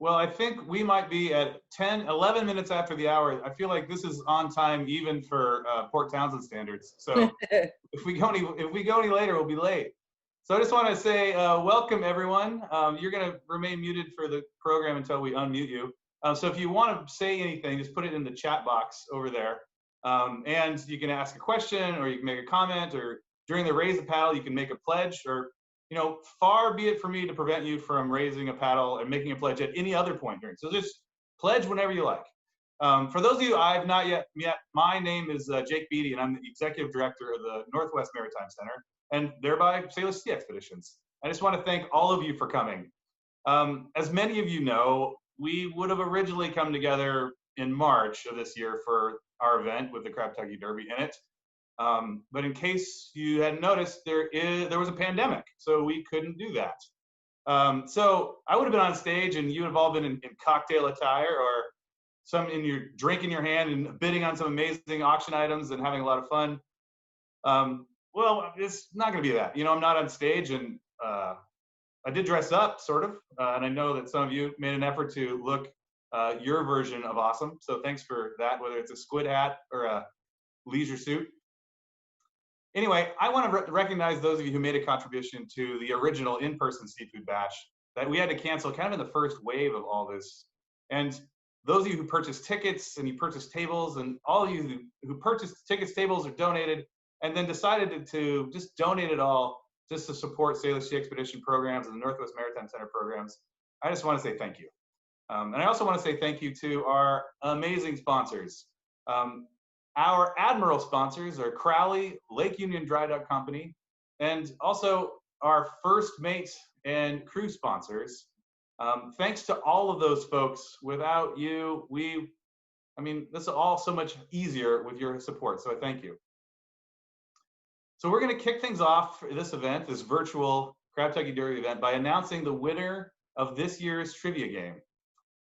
Well, I think we might be at 10, 11 minutes after the hour. I feel like this is on time even for Port Townsend standards. So if we go any later, we'll be late. So I just want to say welcome, everyone. You're going to remain muted for the program until we unmute you. So if you want to say anything, just put it in the chat box over there. And you can ask a question, or you can make a comment, or during the raise the paddle, you can make a pledge, or far be it for me to prevent you from raising a paddle and making a pledge at any other point during. So just pledge whenever you like. For those of you I've not yet met, my name is Jake Beatty, and I'm the Executive Director of the Northwest Maritime Center, and thereby Salish Sea Expeditions. I just want to thank all of you for coming. As many of you know, we would have originally come together in March of this year for our event with the Crab Tucky Derby in it. But in case you hadn't noticed, there was a pandemic, so we couldn't do that. So I would have been on stage, and you would have all been in cocktail attire, or some in your drink in your hand and bidding on some amazing auction items and having a lot of fun. Well, it's not going to be that. I'm not on stage, and I did dress up, sort of, and I know that some of you made an effort to look your version of awesome. So thanks for that, whether it's a squid hat or a leisure suit. Anyway, I want to recognize those of you who made a contribution to the original in-person seafood bash that we had to cancel kind of in the first wave of all this. And those of you who purchased tickets and you purchased tables, and all of you who purchased tickets, tables, or donated, and then decided to just donate it all just to support Salish Sea Expedition programs and the Northwest Maritime Center programs, I just want to say thank you. And I also want to say thank you to our amazing sponsors. Our Admiral sponsors are Crowley, Lake Union Dry Dock Company, and also our First Mate and crew sponsors. Thanks to all of those folks. Without you, this is all so much easier with your support, so I thank you. So we're going to kick things off for this event, this virtual Crab Tucky Derby event, by announcing the winner of this year's trivia game.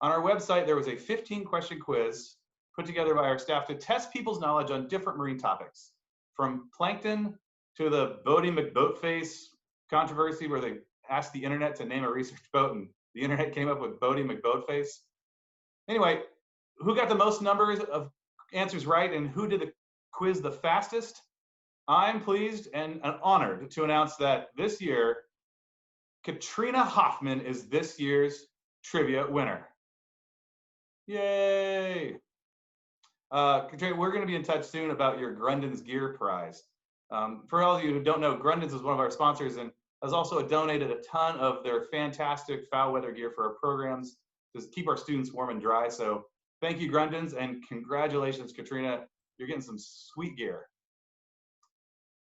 On our website, there was a 15-question quiz put together by our staff to test people's knowledge on different marine topics, from plankton to the Bodie McBoatface controversy, where they asked the internet to name a research boat, and the internet came up with Bodie McBoatface. Anyway, who got the most numbers of answers right, and who did the quiz the fastest? I'm pleased and honored to announce that this year, Katrina Hoffman is this year's trivia winner. Yay! Katrina, we're going to be in touch soon about your Grundon's Gear Prize. For all of you who don't know, Grundon's is one of our sponsors and has also donated a ton of their fantastic foul weather gear for our programs to keep our students warm and dry. So thank you, Grundon's, and congratulations, Katrina. You're getting some sweet gear.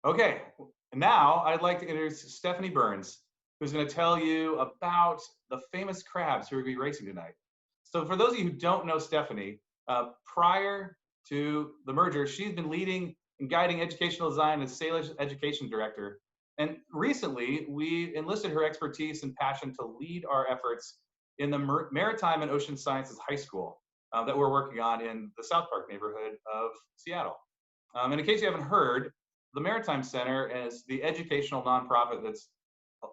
Okay, now I'd like to introduce Stephanie Burns, who's going to tell you about the famous crabs who are going to be racing tonight. So for those of you who don't know Stephanie, prior to the merger, she's been leading and guiding educational design as Salish Education Director. And recently, we enlisted her expertise and passion to lead our efforts in the Maritime and Ocean Sciences High School that we're working on in the South Park neighborhood of Seattle. And in case you haven't heard, the Maritime Center is the educational nonprofit that's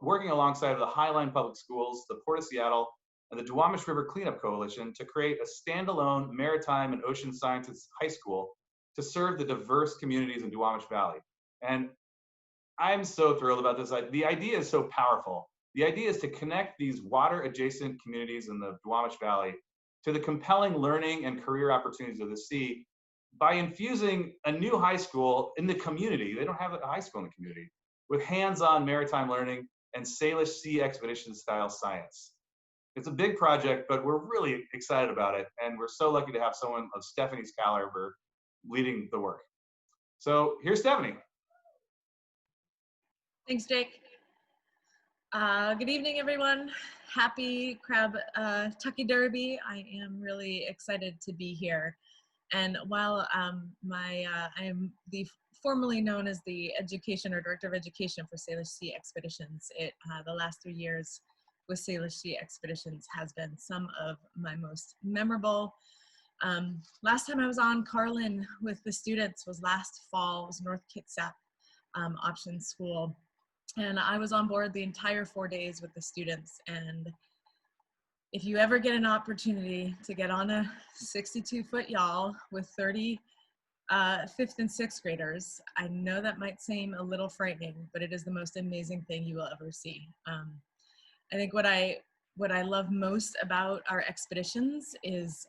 working alongside the Highline Public Schools, the Port of Seattle, and the Duwamish River Cleanup Coalition to create a standalone maritime and ocean sciences high school to serve the diverse communities in Duwamish Valley. And I'm so thrilled about this. The idea is so powerful. The idea is to connect these water-adjacent communities in the Duwamish Valley to the compelling learning and career opportunities of the sea by infusing a new high school in the community. They don't have a high school in the community, with hands-on maritime learning and Salish Sea Expedition style science. It's a big project, but we're really excited about it, and we're so lucky to have someone of Stephanie's caliber leading the work. So here's Stephanie. Thanks, Jake. Good evening, everyone. Happy Crab Tucky Derby. I am really excited to be here. And while I am formerly known as the education or director of education for Salish Sea Expeditions, the last 3 years with Salish Sea Expeditions has been some of my most memorable. Last time I was on Carlin with the students was last fall. It was North Kitsap Option School. And I was on board the entire 4 days with the students. And if you ever get an opportunity to get on a 62-foot yawl with 30 fifth and sixth graders, I know that might seem a little frightening, but it is the most amazing thing you will ever see. I think what I love most about our expeditions is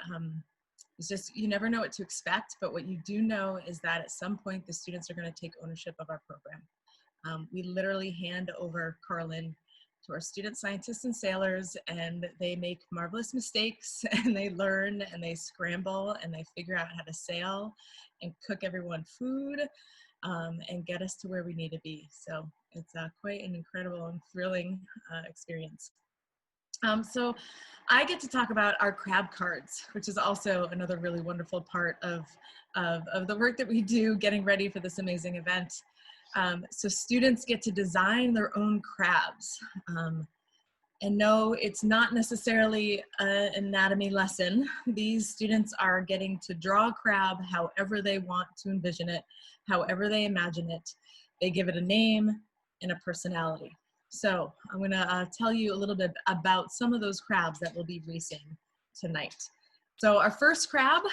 just, you never know what to expect, but what you do know is that at some point the students are going to take ownership of our program. We literally hand over Carlin to our student scientists and sailors, and they make marvelous mistakes, and they learn, and they scramble, and they figure out how to sail and cook everyone food, and get us to where we need to be. So it's quite an incredible and thrilling experience. So I get to talk about our crab cards, which is also another really wonderful part of the work that we do getting ready for this amazing event. So students get to design their own crabs. And no, it's not necessarily an anatomy lesson. These students are getting to draw a crab however they want to envision it, however they imagine it. They give it a name and a personality. So I'm gonna tell you a little bit about some of those crabs that will be racing tonight. So our first crab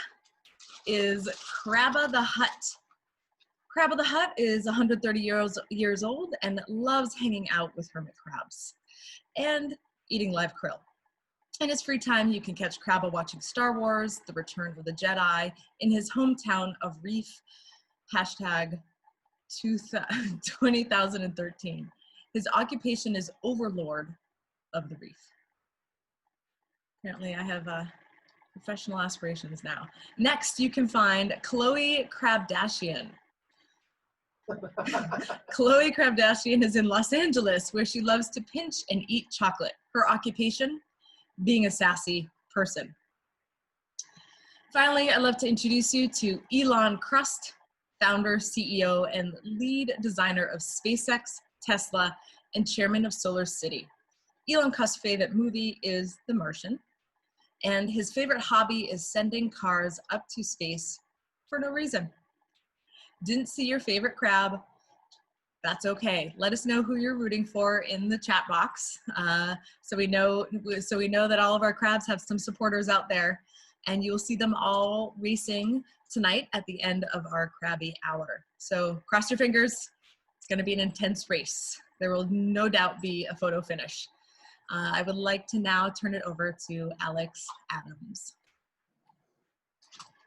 is Crabba the Hut. Crabba the Hut is 130 years old and loves hanging out with hermit crabs and eating live krill. In his free time, you can catch Crabba watching Star Wars, The Return of the Jedi, in his hometown of Reef, hashtag 2013. His occupation is overlord of the reef. Apparently I have professional aspirations now. Next, you can find Chloe Krabdashian. Chloe Krabdashian is in Los Angeles, where she loves to pinch and eat chocolate. Her occupation, being a sassy person. Finally, I'd love to introduce you to Elon Krust, founder, CEO, and lead designer of SpaceX, Tesla, and chairman of Solar City. Elon Krust's favorite movie is The Martian, and his favorite hobby is sending cars up to space for no reason. Didn't see your favorite crab? That's okay. Let us know who you're rooting for in the chat box, so we know that all of our crabs have some supporters out there, and you'll see them all racing tonight at the end of our Crabby Hour. So cross your fingers. It's going to be an intense race. There will no doubt be a photo finish. I would like to now turn it over to Alex Adams.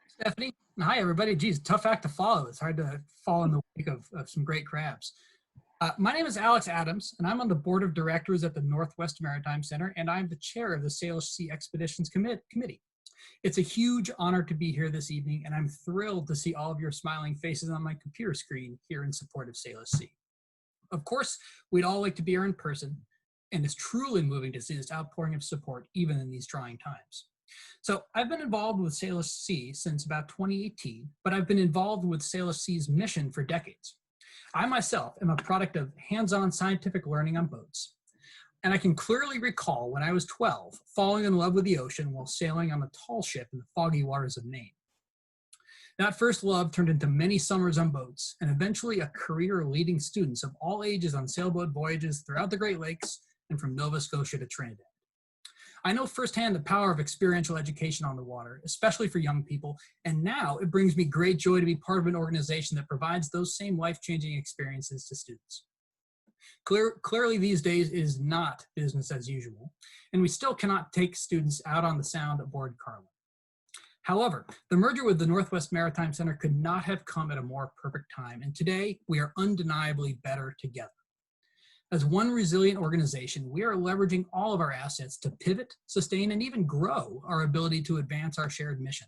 Stephanie, hi everybody. Geez, tough act to follow. It's hard to fall in the wake of some great crabs. My name is Alex Adams, and I'm on the board of directors at the Northwest Maritime Center, and I'm the chair of the Salish Sea Expeditions Committee. It's a huge honor to be here this evening, and I'm thrilled to see all of your smiling faces on my computer screen here in support of Salish Sea. Of course, we'd all like to be here in person, and it's truly moving to see this outpouring of support even in these trying times. So I've been involved with Salish Sea since about 2018, but I've been involved with Salish Sea's mission for decades. I myself am a product of hands-on scientific learning on boats. And I can clearly recall when I was 12, falling in love with the ocean while sailing on a tall ship in the foggy waters of Maine. That first love turned into many summers on boats and eventually a career leading students of all ages on sailboat voyages throughout the Great Lakes and from Nova Scotia to Trinidad. I know firsthand the power of experiential education on the water, especially for young people, and now it brings me great joy to be part of an organization that provides those same life-changing experiences to students. Clearly these days is not business as usual, and we still cannot take students out on the Sound aboard Carlin. However, the merger with the Northwest Maritime Center could not have come at a more perfect time, and today we are undeniably better together. As one resilient organization, we are leveraging all of our assets to pivot, sustain, and even grow our ability to advance our shared mission.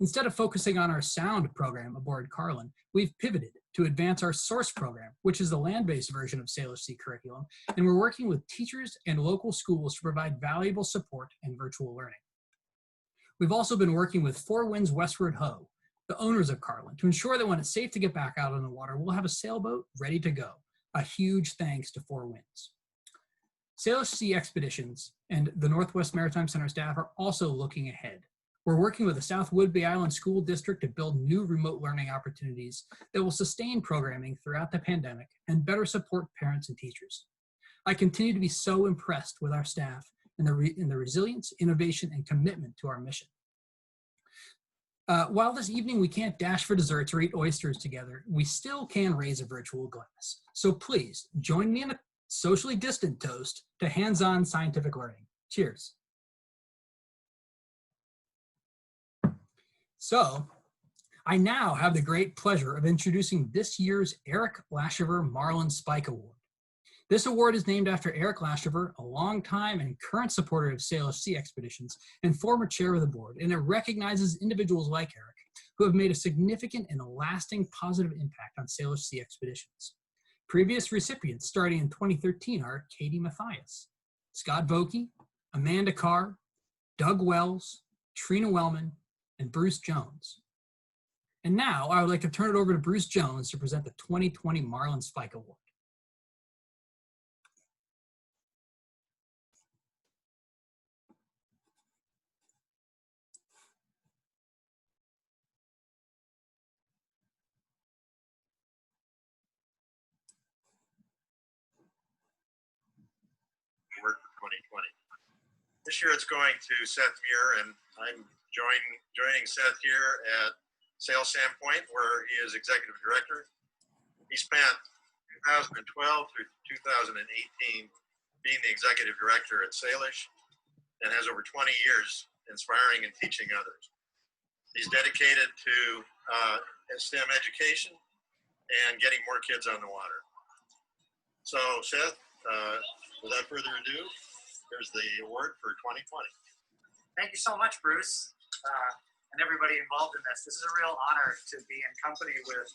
Instead of focusing on our Sound program aboard Carlin, we've pivoted to advance our Source program, which is the land-based version of Salish Sea curriculum, and we're working with teachers and local schools to provide valuable support and virtual learning. We've also been working with Four Winds Westward Ho, the owners of Carlin, to ensure that when it's safe to get back out on the water, we'll have a sailboat ready to go. A huge thanks to Four Winds. Salish Sea Expeditions and the Northwest Maritime Center staff are also looking ahead. We're working with the South Whidbey Island School District to build new remote learning opportunities that will sustain programming throughout the pandemic and better support parents and teachers. I continue to be so impressed with our staff and the resilience, innovation, and commitment to our mission. While this evening we can't dash for desserts or eat oysters together, we still can raise a virtual glass. So please join me in a socially distant toast to hands-on scientific learning. Cheers. So, I now have the great pleasure of introducing this year's Eric Lashiver Marlin Spike Award. This award is named after Eric Lashiver, a longtime and current supporter of Salish Sea Expeditions and former chair of the board, and it recognizes individuals like Eric who have made a significant and lasting positive impact on Salish Sea Expeditions. Previous recipients starting in 2013 are Katie Mathias, Scott Vokey, Amanda Carr, Doug Wells, Trina Wellman, and Bruce Jones. And now I would like to turn it over to Bruce Jones to present the 2020 Marlin Spike Award. Award for 2020. This year it's going to Seth Muir, and I'm joining Seth here at Sail Sandpoint, where he is executive director. He spent 2012 through 2018 being the executive director at Salish and has over 20 years inspiring and teaching others. He's dedicated to STEM education and getting more kids on the water. So Seth, without further ado, here's the award for 2020. Thank you so much, Bruce, and everybody involved in this. This is a real honor to be in company with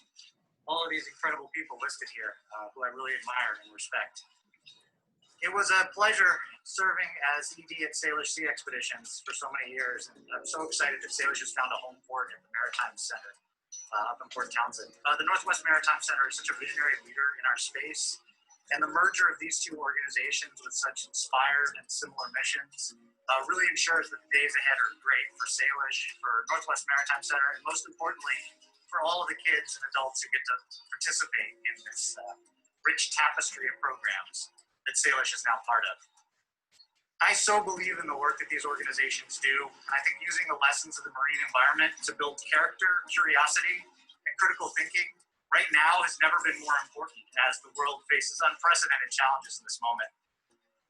all of these incredible people listed here, who I really admire and respect. It was a pleasure serving as ED at Salish Sea Expeditions for so many years, and I'm so excited that Salish has found a home port in the Maritime Center up in Port Townsend. The Northwest Maritime Center is such a visionary leader in our space, and the merger of these two organizations with such inspired and similar missions really ensures that the days ahead are great for Salish, for Northwest Maritime Center, and most importantly, for all of the kids and adults who get to participate in this rich tapestry of programs that Salish is now part of. I so believe in the work that these organizations do, and I think using the lessons of the marine environment to build character, curiosity, and critical thinking right now has never been more important as the world faces unprecedented challenges in this moment.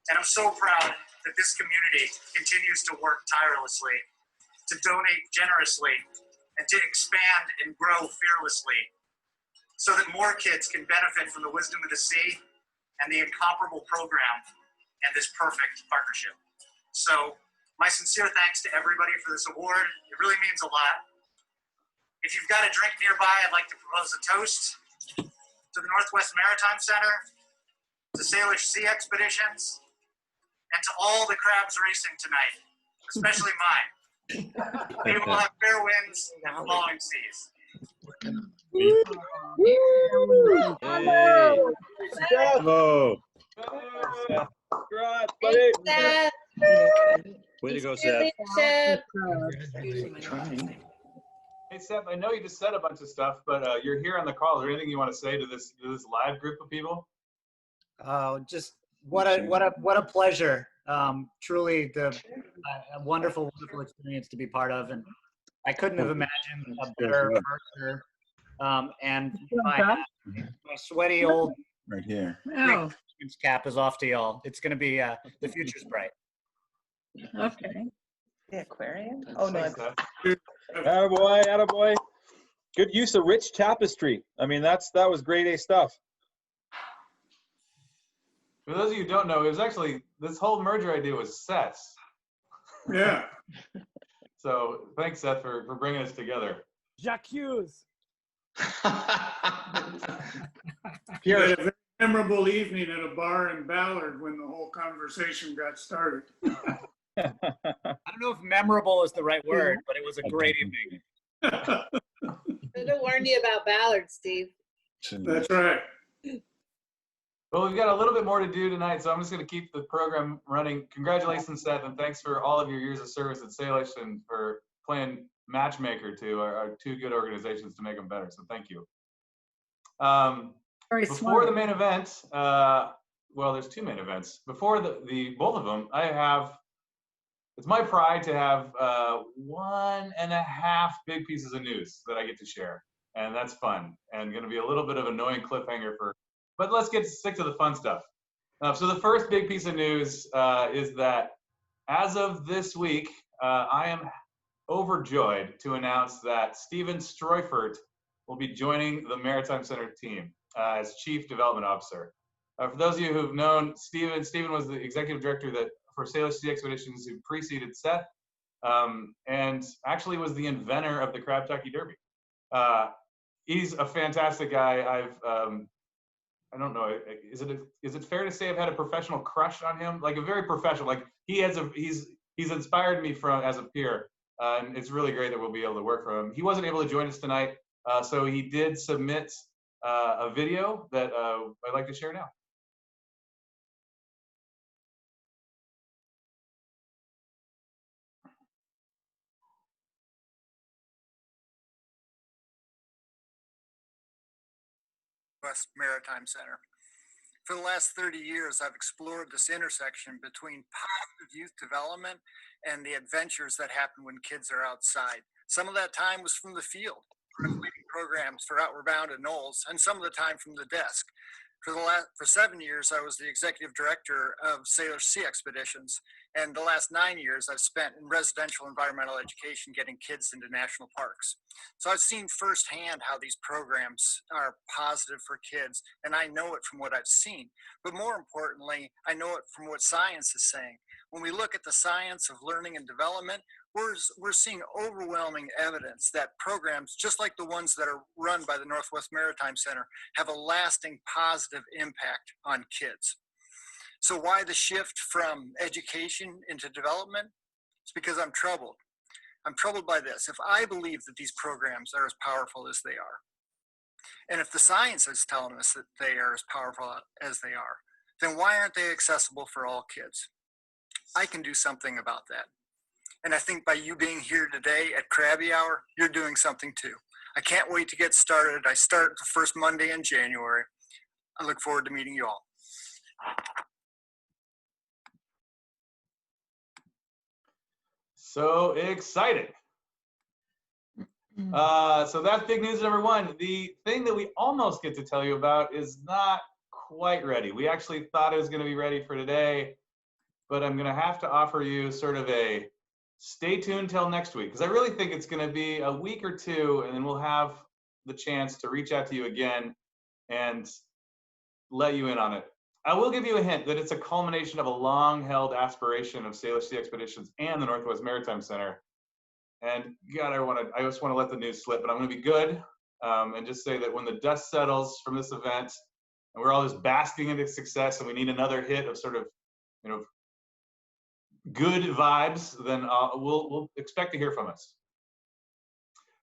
And I'm so proud that this community continues to work tirelessly, to donate generously, and to expand and grow fearlessly so that more kids can benefit from the wisdom of the sea and the incomparable program and this perfect partnership. So my sincere thanks to everybody for this award. It really means a lot. If you've got a drink nearby, I'd like to propose a toast to the Northwest Maritime Center, to Salish Sea Expeditions, and to all the crabs racing tonight, especially mine. They will have fair winds and flowing seas. Bravo. Congrats, buddy. Way to go, Seth. Hey, Seth, I know you just said a bunch of stuff, but you're here on the call. Is there anything you want to say to this live group of people? Oh, just what a pleasure. Truly a wonderful experience to be part of, and I couldn't have imagined a better merger. And my sweaty old Right here. Oh, cap is off to y'all. It's going to be the future's bright. okay. The aquarium? Oh, no. Thanks, Seth. Attaboy, attaboy. Good use of rich tapestry. I mean, that was grade A stuff. For those of you who don't know, it was actually, this whole merger idea was Seth's. Yeah. So thanks, Seth, for bringing us together. Jacques Hughes. Here. We had a very memorable evening at a bar in Ballard when the whole conversation got started. I don't know if memorable is the right word, but it was a great evening. Should have warned you about Ballard, Steve. That's right. Well, we've got a little bit more to do tonight, so I'm just going to keep the program running. Congratulations, Seth, and thanks for all of your years of service at Salish and for playing matchmaker to our two good organizations to make them better. So thank you. Very Before smart. the main event, well, there's two main events. Before the both of them, I have It's my pride to have 1.5 big pieces of news that I get to share. And that's fun and going to be a little bit of annoying cliffhanger but let's stick to the fun stuff. So the first big piece of news is that as of this week, I am overjoyed to announce that Stephen Streufert will be joining the Maritime Center team as Chief Development Officer. For those of you who've known Stephen was the Executive Director for Sailor Sea Expeditions who preceded Seth, and actually was the inventor of the Crab Tucky Derby. He's a fantastic guy. I don't know, is it fair to say I've had a professional crush on him? Like a very professional, like he's inspired me as a peer, and it's really great that we'll be able to work for him. He wasn't able to join us tonight, so he did submit a video that I'd like to share now. West Maritime Center. For the last 30 years, I've explored this intersection between positive youth development and the adventures that happen when kids are outside. Some of that time was from the field, leading programs for Outward Bound and Knowles, and some of the time from the desk. For 7 years, I was the executive director of Sailor Sea Expeditions, and the last 9 years I've spent in residential environmental education getting kids into national parks. So I've seen firsthand how these programs are positive for kids, and I know it from what I've seen. But more importantly, I know it from what science is saying. When we look at the science of learning and development, we're seeing overwhelming evidence that programs, just like the ones that are run by the Northwest Maritime Center, have a lasting positive impact on kids. So why the shift from education into development? It's because I'm troubled. I'm troubled by this. If I believe that these programs are as powerful as they are, and if the science is telling us that they are as powerful as they are, then why aren't they accessible for all kids? I can do something about that. And I think by you being here today at Crabby Hour, you're doing something too. I can't wait to get started. I start the first Monday in January. I look forward to meeting you all. So excited. So that's big news number one. The thing that we almost get to tell you about is not quite ready. We actually thought it was going to be ready for today, but I'm going to have to offer you sort of a stay tuned till next week, because I really think it's going to be a week or two, and then we'll have the chance to reach out to you again and let you in on it. I will give you a hint that it's a culmination of a long-held aspiration of Sailor Sea Expeditions and the Northwest Maritime Center. And God, I just want to let the news slip, but I'm going to be good and just say that when the dust settles from this event, and we're all just basking in its success, and we need another hit of sort of, good vibes, then we'll expect to hear from us.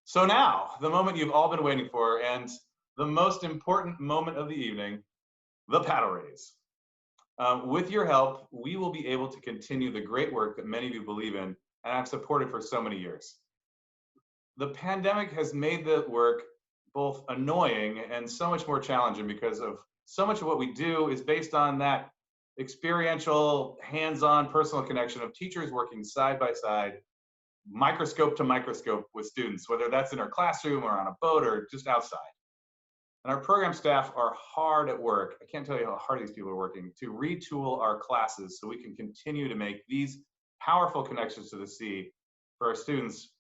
So now, the moment you've all been waiting for, and the most important moment of the evening, the paddle raise. With your help, we will be able to continue the great work that many of you believe in and have supported for so many years. The pandemic has made the work both annoying and so much more challenging, because of so much of what we do is based on that experiential, hands-on personal connection of teachers working side by side, microscope to microscope with students, whether that's in our classroom or on a boat or just outside. And our program staff are hard at work. I can't tell you how hard these people are working to retool our classes so we can continue to make these powerful connections to the sea for our students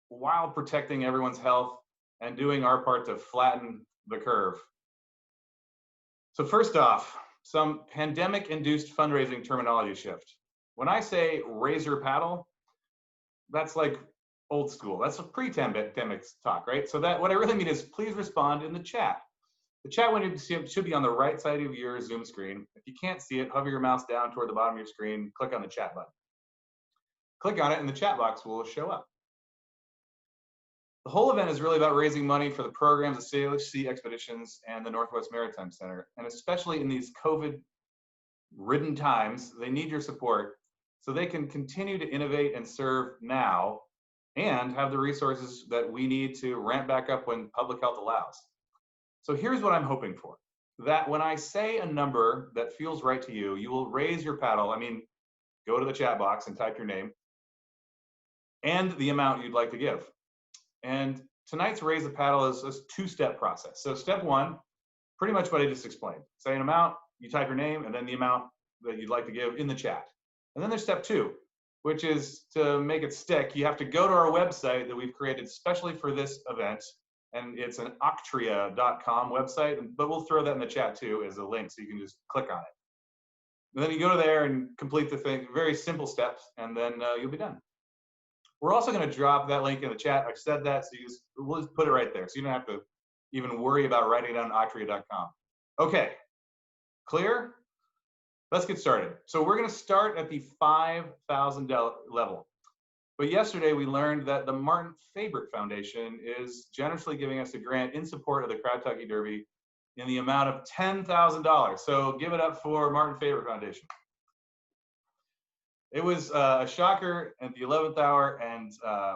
while protecting everyone's health and doing our part to flatten the curve. So first off, some pandemic-induced fundraising terminology shift. When I say raise your paddle, that's like old school. That's a pre-pandemic talk, right? So that what I really mean is please respond in the chat. The chat window should be on the right side of your Zoom screen. If you can't see it, hover your mouse down toward the bottom of your screen, click on the chat button. Click on it and the chat box will show up. The whole event is really about raising money for the programs of Sailor Sea Expeditions and the Northwest Maritime Center. And especially in these COVID-ridden times, they need your support so they can continue to innovate and serve now and have the resources that we need to ramp back up when public health allows. So here's what I'm hoping for. That when I say a number that feels right to you, you will raise your paddle. I mean, go to the chat box and type your name. and the amount you'd like to give. And tonight's Raise the Paddle is a two-step process. So step one, pretty much what I just explained. Say an amount, you type your name, and then the amount that you'd like to give in the chat. And then there's step two, which is to make it stick. You have to go to our website that we've created specially for this event, and it's an octria.com website, but we'll throw that in the chat too as a link so you can just click on it. And then you go to there and complete the thing, very simple steps, and then you'll be done. We're also going to drop that link in the chat. I've said that, so we'll just put it right there, so you don't have to even worry about writing it down octria.com. Okay, clear? Let's get started. So we're going to start at the $5,000 level. But yesterday we learned that the Martin Fabric Foundation is generously giving us a grant in support of the Crab Tucky Derby in the amount of $10,000. So give it up for Martin Fabric Foundation. It was a shocker at the 11th hour, and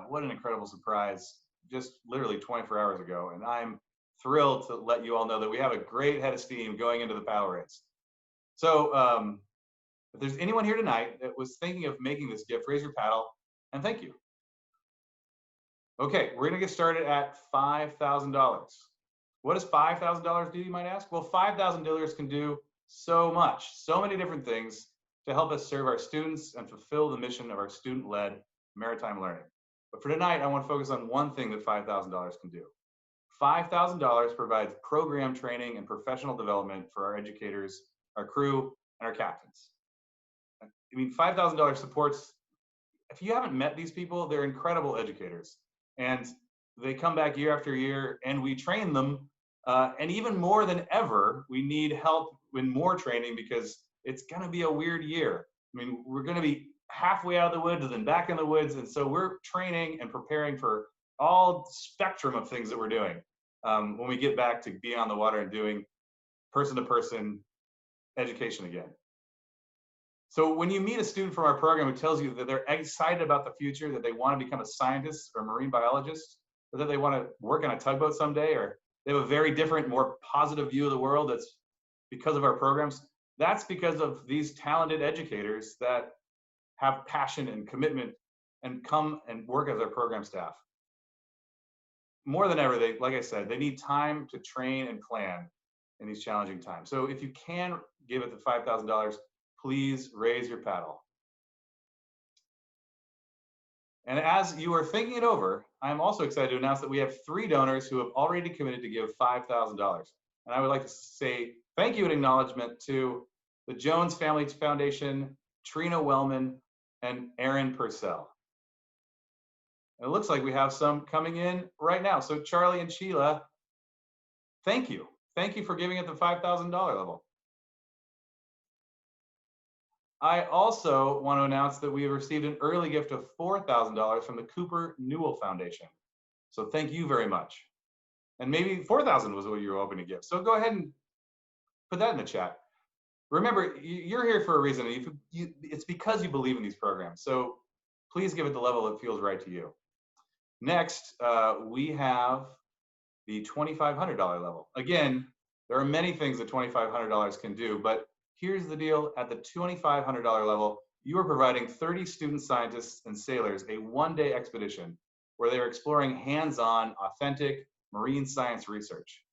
what an incredible surprise, just literally 24 hours ago. And I'm thrilled to let you all know that we have a great head of steam going into the paddle race. So if there's anyone here tonight that was thinking of making this gift, raise your paddle, and thank you. Okay, we're gonna get started at $5,000. What does $5,000 do, you might ask? Well, $5,000 can do so much, so many different things to help us serve our students and fulfill the mission of our student-led maritime learning. But for tonight, I want to focus on one thing that $5,000 can do. $5,000 provides program training and professional development for our educators, our crew, and our captains. I mean, $5,000 supports, if you haven't met these people, they're incredible educators. And they come back year after year, and we train them. And even more than ever, we need help in more training because it's going to be a weird year. I mean, we're going to be halfway out of the woods and then back in the woods. And so we're training and preparing for all spectrum of things that we're doing when we get back to being on the water and doing person-to-person education again. So when you meet a student from our program who tells you that they're excited about the future, that they want to become a scientist or marine biologist, or that they want to work on a tugboat someday, or they have a very different, more positive view of the world that's because of our programs, that's because of these talented educators that have passion and commitment and come and work as our program staff. More than ever, like I said, they need time to train and plan in these challenging times. So if you can give it the $5,000, please raise your paddle. And as you are thinking it over, I'm also excited to announce that we have 3 donors who have already committed to give $5,000. And I would like to say thank you and acknowledgement to the Jones Family Foundation, Trina Wellman, and Aaron Purcell. And it looks like we have some coming in right now. So Charlie and Sheila, thank you. Thank you for giving at the $5,000 level. I also want to announce that we have received an early gift of $4,000 from the Cooper Newell Foundation. So thank you very much. And maybe $4,000 was what you were hoping to give. So go ahead and put that in the chat. Remember, you're here for a reason. It's because you believe in these programs. So please give it the level that feels right to you. Next, we have the $2,500 level. Again, there are many things that $2,500 can do, but here's the deal. At the $2,500 level, you are providing 30 student scientists and sailors a one-day expedition where they're exploring hands-on, authentic marine science research.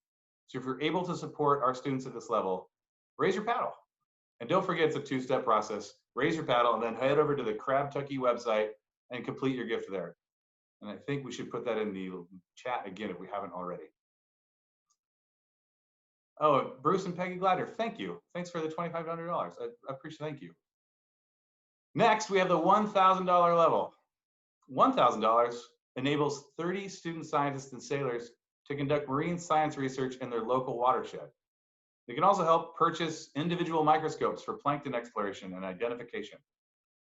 So if you're able to support our students at this level, raise your paddle. And don't forget, it's a 2-step process. Raise your paddle and then head over to the Crab Tucky website and complete your gift there. And I think we should put that in the chat again if we haven't already. Oh, Bruce and Peggy Gladder, thank you. Thanks for the $2,500. I appreciate, thank you. Next, we have the $1,000 level. $1,000 enables 30 student scientists and sailors to conduct marine science research in their local watershed. It can also help purchase individual microscopes for plankton exploration and identification.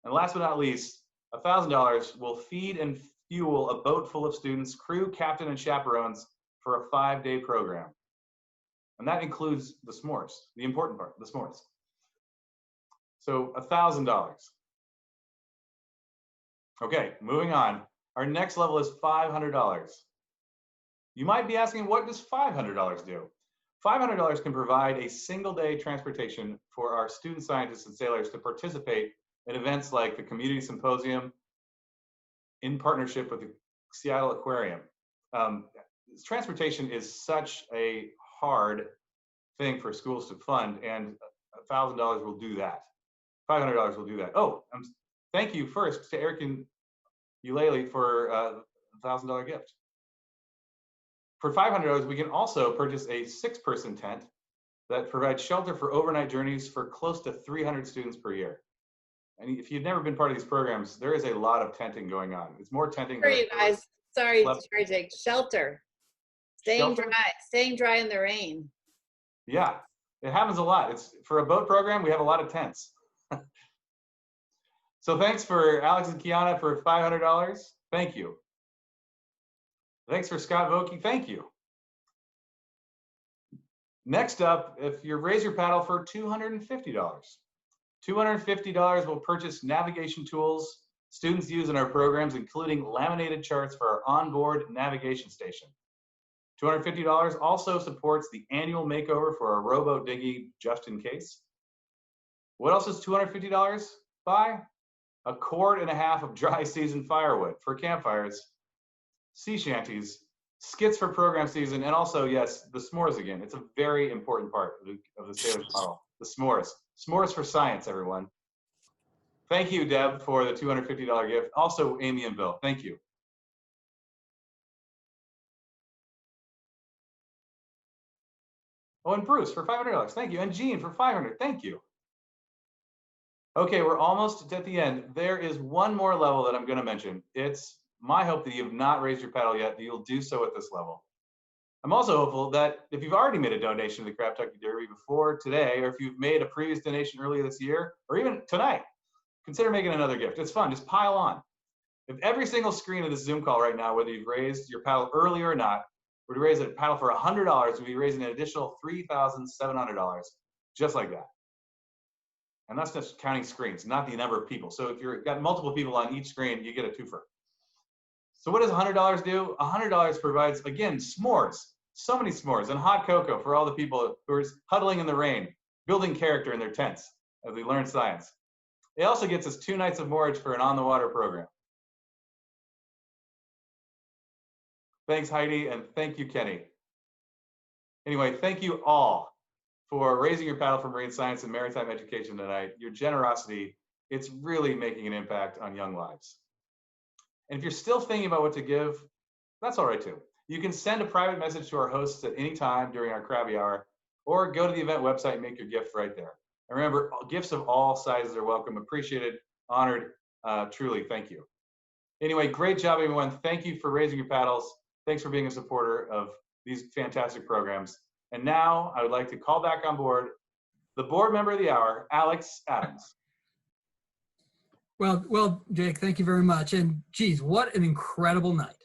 And last but not least, $1,000 will feed and fuel a boat full of students, crew, captain, and chaperones for a 5-day program. And that includes the s'mores, the important part, the s'mores. So $1,000. Okay, moving on. Our next level is $500. You might be asking, what does $500 do? $500 can provide a single-day transportation for our student scientists and sailors to participate in events like the Community Symposium, in partnership with the Seattle Aquarium. Transportation is such a hard thing for schools to fund, and $1,000 will do that. $500 will do that. Oh, thank you first to Eric and Eulalie for a $1,000 gift. For $500, we can also purchase a 6-person tent that provides shelter for overnight journeys for close to 300 students per year. And if you've never been part of these programs, there is a lot of tenting going on. It's more tenting. For you guys, sorry, Jake. Shelter. Staying dry in the rain. Yeah, it happens a lot. It's for a boat program, we have a lot of tents. So thanks for Alex and Kiana for $500. Thank you. Thanks for Scott Vokey. Thank you. Next up, if you raise your paddle for $250. $250 will purchase navigation tools students use in our programs, including laminated charts for our onboard navigation station. $250 also supports the annual makeover for our rowboat dinghy, just in case. What else is $250 buy? A cord and a half of dry season firewood for campfires, sea shanties, skits for program season, and also, yes, the s'mores again. It's a very important part of the Sailor's model, the s'mores. S'mores for science, everyone. Thank you, Deb, for the $250 gift. Also, Amy and Bill, thank you. Oh, and Bruce for $500, thank you. And Jean for $500, thank you. Okay, we're almost at the end. There is one more level that I'm gonna mention. It's my hope that you have not raised your paddle yet, that you'll do so at this level. I'm also hopeful that if you've already made a donation to the Crab Tucky Derby before today, or if you've made a previous donation earlier this year, or even tonight, consider making another gift. It's fun, just pile on. If every single screen of this Zoom call right now, whether you've raised your paddle early or not, were to raise a paddle for $100, we'd be raising an additional $3,700, just like that. And that's just counting screens, not the number of people. So if you've got multiple people on each screen, you get a twofer. So what does $100 do? $100 provides, again, s'mores. So many s'mores and hot cocoa for all the people who are huddling in the rain, building character in their tents as we learn science. It also gets us 2 nights of moorage for an on-the-water program. Thanks, Heidi, and thank you, Kenny. Anyway, thank you all for raising your paddle for marine science and maritime education tonight. Your generosity, it's really making an impact on young lives. And if you're still thinking about what to give, that's all right too. You can send a private message to our hosts at any time during our Crabby Hour, or go to the event website and make your gift right there. And remember, gifts of all sizes are welcome, appreciated, honored, truly, thank you. Anyway, great job, everyone. Thank you for raising your paddles. Thanks for being a supporter of these fantastic programs. And now I would like to call back on board the board member of the hour, Alex Adams. Well, Jake, thank you very much. And geez, what an incredible night.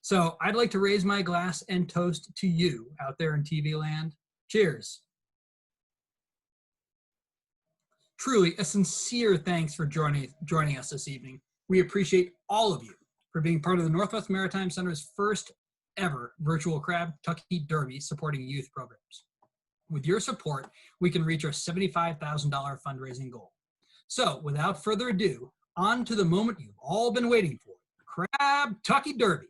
So I'd like to raise my glass and toast to you out there in TV land. Cheers. Truly, a sincere thanks for joining us this evening. We appreciate all of you for being part of the Northwest Maritime Center's first ever virtual Crab Tucky Derby supporting youth programs. With your support, we can reach our $75,000 fundraising goal. So without further ado, on to the moment you've all been waiting for, Crab Tucky Derby.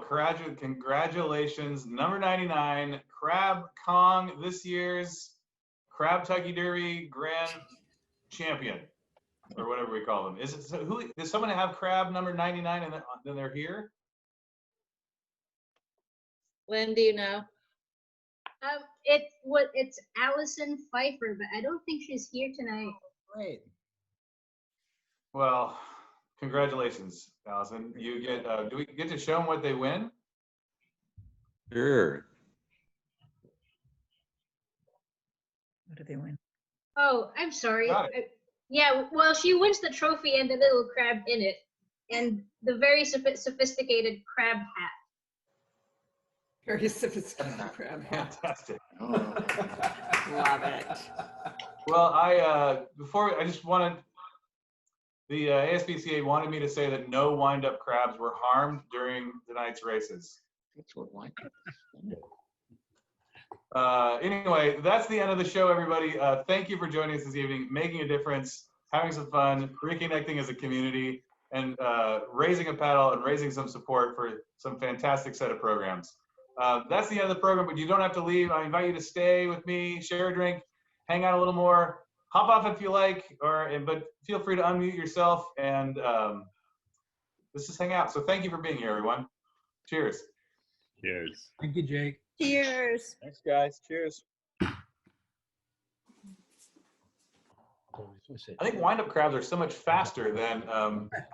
congratulations, number 99, Crab Kong, this year's Crab Tucky Derby Grand Champion, or whatever we call them. Is it who? Does someone have Crab number 99 and then they're here? Lynn, do you know? It's Allison Pfeiffer, but I don't think she's here tonight. Great. Well, congratulations, Allison. You get. Do we get to show them what they win? Sure. What do they win? Oh, I'm sorry. Got Yeah, well, she wins the trophy and the little crab in it, and the very sophisticated crab hat. Very sophisticated crab hat. Fantastic. Love it. Well, I just wanted the ASPCA wanted me to say that no wind-up crabs were harmed during tonight's races. That's what wind Anyway, that's the end of the show, everybody. Thank you for joining us this evening, making a difference, having some fun, reconnecting as a community, and raising a paddle and raising some support for some fantastic set of programs. That's the end of the program, but you don't have to leave. I invite you to stay with me, share a drink, hang out a little more, hop off if you like, but feel free to unmute yourself and let's just hang out. So thank you for being here, everyone. Cheers. Cheers. Thank you, Jake. Cheers. Thanks, guys. Cheers. I think wind-up crabs are so much faster than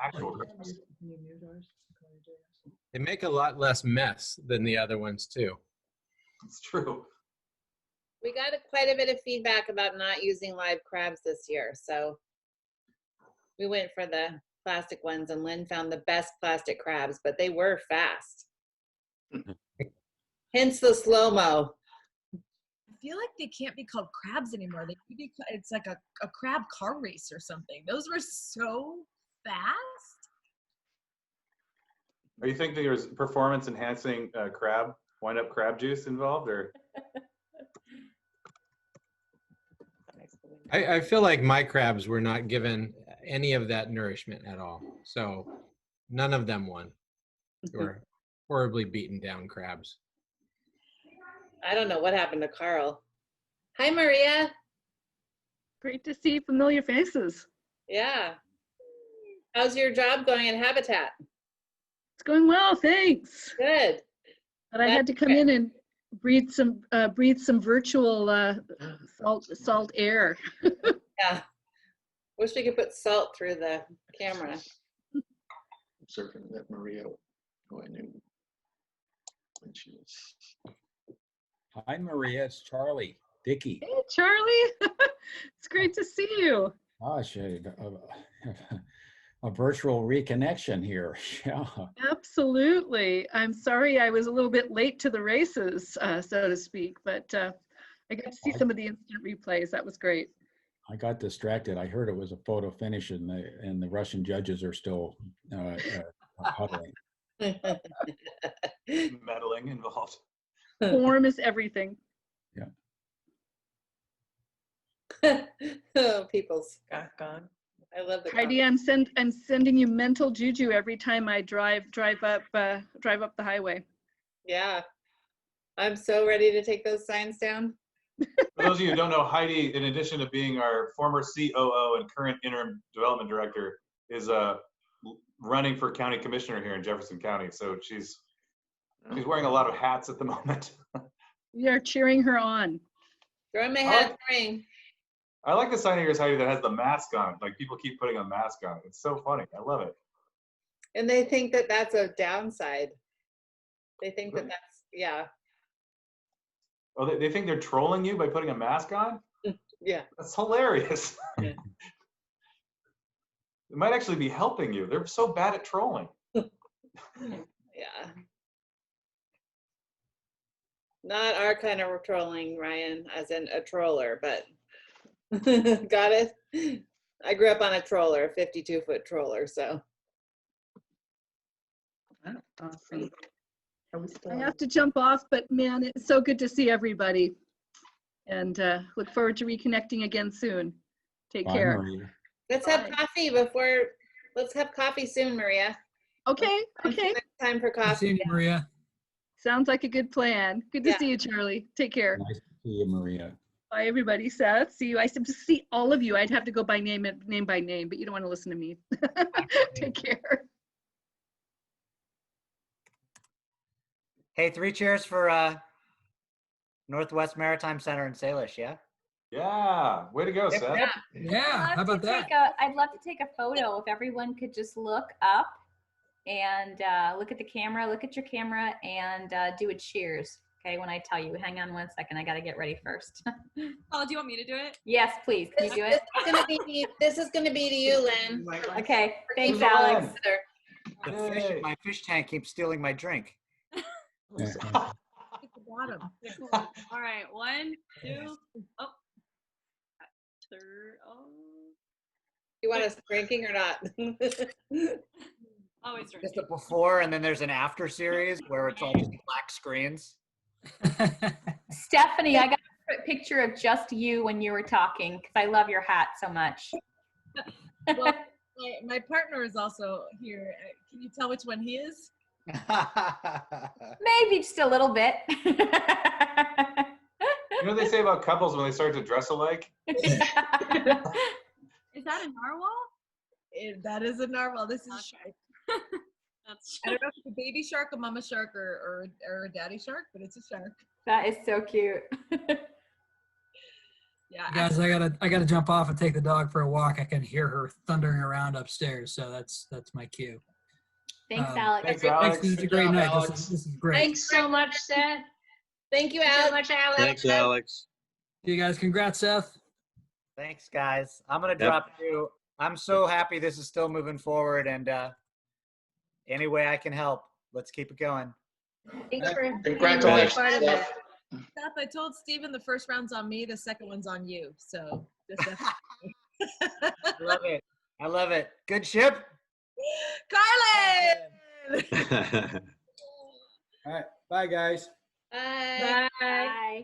actual crabs. They make a lot less mess than the other ones too. It's true. We got quite a bit of feedback about not using live crabs this year, so we went for the plastic ones, and Lynn found the best plastic crabs, but they were fast. Hence the slow-mo. I feel like they can't be called crabs anymore. They could be, it's like a crab car race or something. Those were so fast. Are you thinking there's performance enhancing wind-up crab juice involved, or? I feel like my crabs were not given any of that nourishment at all. So none of them won. They were horribly beaten down crabs. I don't know what happened to Carl. Hi, Maria. Great to see familiar faces. Yeah. How's your job going in Habitat? It's going well, thanks. Good. But I had to come in and breathe some virtual salt air. Yeah. Wish we could put salt through the camera. Observing that Maria, who I knew when she was. Hi, Maria. It's Charlie. Dickie. Hey, Charlie. It's great to see you. Gosh, a virtual reconnection here. Yeah. Absolutely. I'm sorry I was a little bit late to the races, so to speak, but I got to see some of the instant replays. That was great. I got distracted. I heard it was a photo finish, and the Russian judges are still huddling. Meddling involved. Form is everything. Yeah. Oh, people's gone. I love the Heidi, I'm sending you mental juju every time I drive up the highway. Yeah. I'm so ready to take those signs down. For those of you who don't know, Heidi, in addition to being our former COO and current interim development director, is running for county commissioner here in Jefferson County. So she's wearing a lot of hats at the moment. We are cheering her on. Throw my hat in the ring. I like the sign of yours, Heidi, that has the mask on. Like, people keep putting a mask on. It's so funny. I love it. And they think that that's a downside. They think that that's, yeah. Oh, they think they're trolling you by putting a mask on? Yeah. That's hilarious. Yeah. It might actually be helping you. They're so bad at trolling. Yeah. Not our kind of trolling, Ryan, as in a troller, but got it? I grew up on a troller, a 52-foot troller, so. Awesome. I have to jump off, but man, it's so good to see everybody. And look forward to reconnecting again soon. Take Bye, care. Maria. Let's have coffee let's have coffee soon, Maria. Okay, Until okay. next time for Good seeing coffee. you, Maria. Sounds like a good plan. Good to Yeah. see you, Charlie. Take care. Nice to see you, Maria. Bye, everybody. Seth, see you. I said to see all of you. I'd have to go by name by name, but you don't want to listen to me. Take care. Hey, 3 cheers for Northwest Maritime Center in Salish, yeah? Yeah, way to go, Yep, Seth. yep. Yeah, how about that? I'd love to take a photo if everyone could just look up and look at the camera, look at your camera, and do a cheers. Okay, when I tell you, hang on 1 second, I got to get ready first. Oh, do you want me to do it? Yes, please. Can you do it? This is gonna be to you, Lynn. Okay, thanks, Lynn. Alex. The fish in my fish tank keeps stealing my drink. At the bottom. Cool. All right, 1, 2. Oh, third. Oh, You want us drinking or not? always drinking. Just a before and then there's an after series where it's all just black screens. Stephanie, I got a picture of just you when you were talking because I love your hat so much. Well, my partner is also here. Can you tell which one he is? Maybe just a little bit. You know what they say about couples when they start to dress alike? Is that a narwhal? That is a narwhal. This is a Okay. shark. That's I don't know if it's a baby shark, a mama shark, or a daddy shark, but it's a shark. That is so cute. Yeah. Guys, I gotta jump off and take the dog for a walk. I can hear her thundering around upstairs, so that's my cue. Thanks, Um, Alex. Thanks, Alex. This is a Good great job, night. Alex. This is great. Thanks so much, Seth. Thank you, Thanks so Alex. much, Alex. Thanks, Alex. You guys, congrats, Seth. Thanks, guys. I'm gonna Yep. drop you. I'm so happy this is still moving forward, and any way I can help, let's keep it going. Thanks for being a Congratulations, part of it. Seth. Seth, I told Steven the first round's on me, the second one's on you. So just I love it. I love it. Good ship. Carlin! All right. Bye, guys. Bye. Bye.